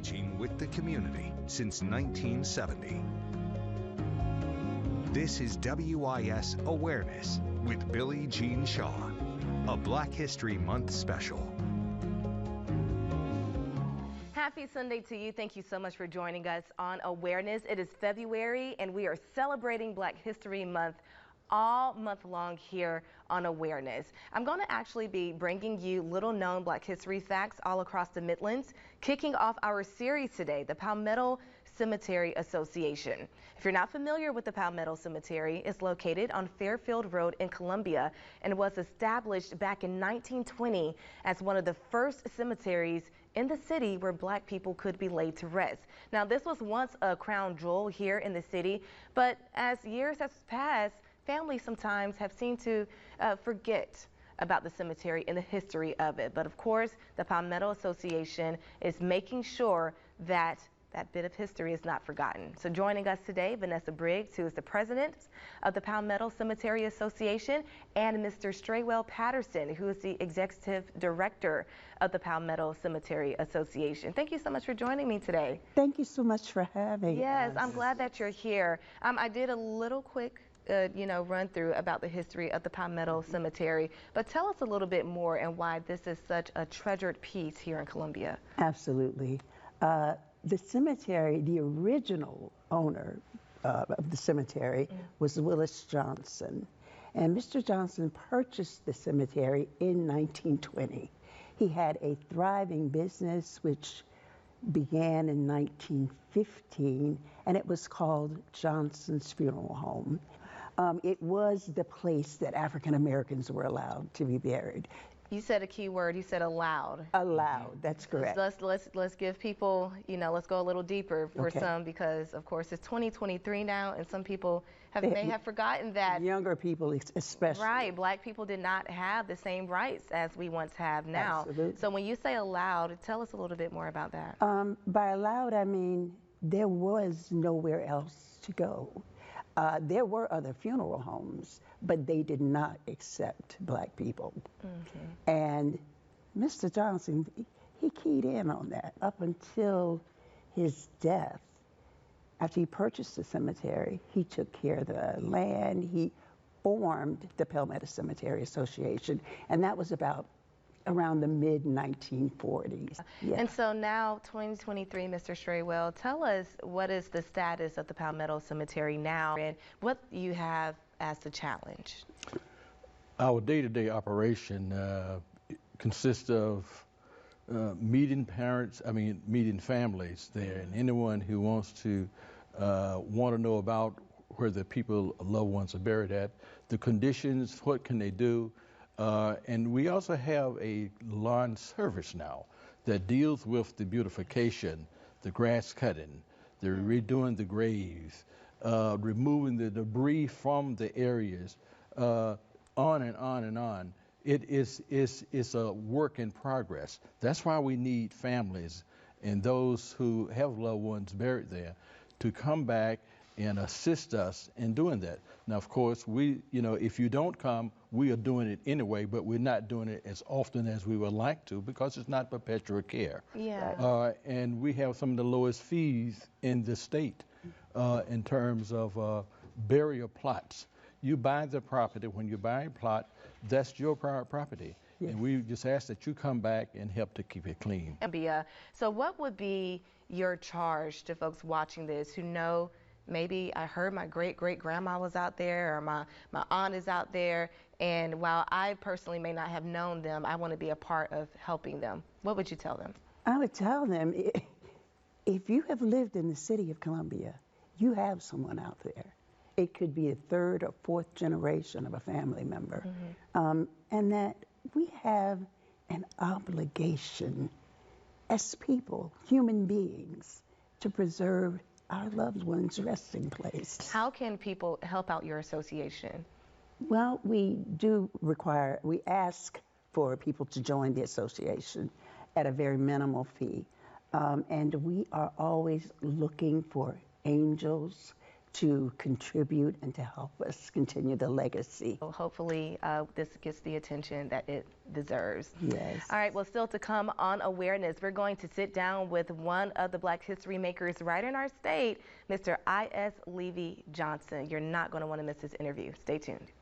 engaging with the community since 1970. This is WIS Awareness with Billie Jean Shaw, a Black History Month special. Happy Sunday to you. Thank you so much for joining us on Awareness. It is February and we are celebrating Black History Month all month long here on Awareness. I'm going to actually be bringing you little known Black history facts all across the Midlands, kicking off our series today, the Palmetto Cemetery Association. If you're not familiar with the Palmetto Cemetery, it's located on Fairfield Road in Columbia and was established back in 1920 as one of the first cemeteries in the city where Black people could be laid to rest. Now, this was once a crown jewel here in the city, but as years have passed, families sometimes have seemed to forget about the cemetery and the history of it. But of course, the Palmetto Association is making sure that that bit of history is not forgotten. So joining us today, Vanessa Briggs, who is the president of the Palmetto Cemetery Association, and Mr. Straywell Patterson, who is the executive director of the Palmetto Cemetery Association. Thank you so much for joining me today. Thank you so much for having us. Yes, I'm glad that you're here. I did a little quick run through about the history of the Palmetto Cemetery, but tell us a little bit more and why this is such a treasured piece here in Columbia. Absolutely. The cemetery, the original owner of the cemetery was Willis Johnson. And Mr. Johnson purchased the cemetery in 1920. He had a thriving business which began in 1915, and it was called Johnson's Funeral Home. It was the place that African Americans were allowed to be buried. You said a key word. You said allowed. Allowed. That's correct. Let's give people, let's go a little deeper for some, because of course it's 2023 now, and some people may have forgotten that. Younger people especially. Right. Black people did not have the same rights as we once have now. Absolutely. So when you say allowed, tell us a little bit more about that. By allowed, I mean there was nowhere else to go. There were other funeral homes, but they did not accept Black people. And Mr. Johnson, he keyed in on that up until his death. After he purchased the cemetery, he took care of the land. He formed the Palmetto Cemetery Association, and that was about around the mid-1940s. Yeah. And so now, 2023, Mr. Straywell, tell us what is the status of the Palmetto Cemetery now and what you have as the challenge. Our day-to-day operation consists of meeting families there, and anyone who wants to know about where the loved ones are buried at, the conditions, what can they do. And we also have a lawn service now that deals with the beautification, the grass cutting, the redoing the graves, removing the debris from the areas, on and on and on. It's a work in progress. That's why we need families and those who have loved ones buried there to come back and assist us in doing that. Now, of course, if you don't come, we are doing it anyway, but we're not doing it as often as we would like to because it's not perpetual care. Yeah. And we have some of the lowest fees in the state in terms of burial plots. You buy the property. When you buy a plot, that's your property. Yes. And we just ask that you come back and help to keep it clean. So what would be your charge to folks watching this who know, maybe I heard my great-great-grandma was out there, or my aunt is out there, and while I personally may not have known them, I want to be a part of helping them. What would you tell them? I would tell them, if you have lived in the city of Columbia, you have someone out there. It could be a third or fourth generation of a family member. And that we have an obligation as people, human beings, to preserve our loved ones' resting place. How can people help out your association? Well, we ask for people to join the association at a very minimal fee. And we are always looking for angels to contribute and to help us continue the legacy. Well, hopefully this gets the attention that it deserves. Yes. All right, well, still to come on Awareness, we're going to sit down with one of the Black history makers right in our state, Mr. I.S. Levy Johnson. You're not going to want to miss this interview. Stay tuned.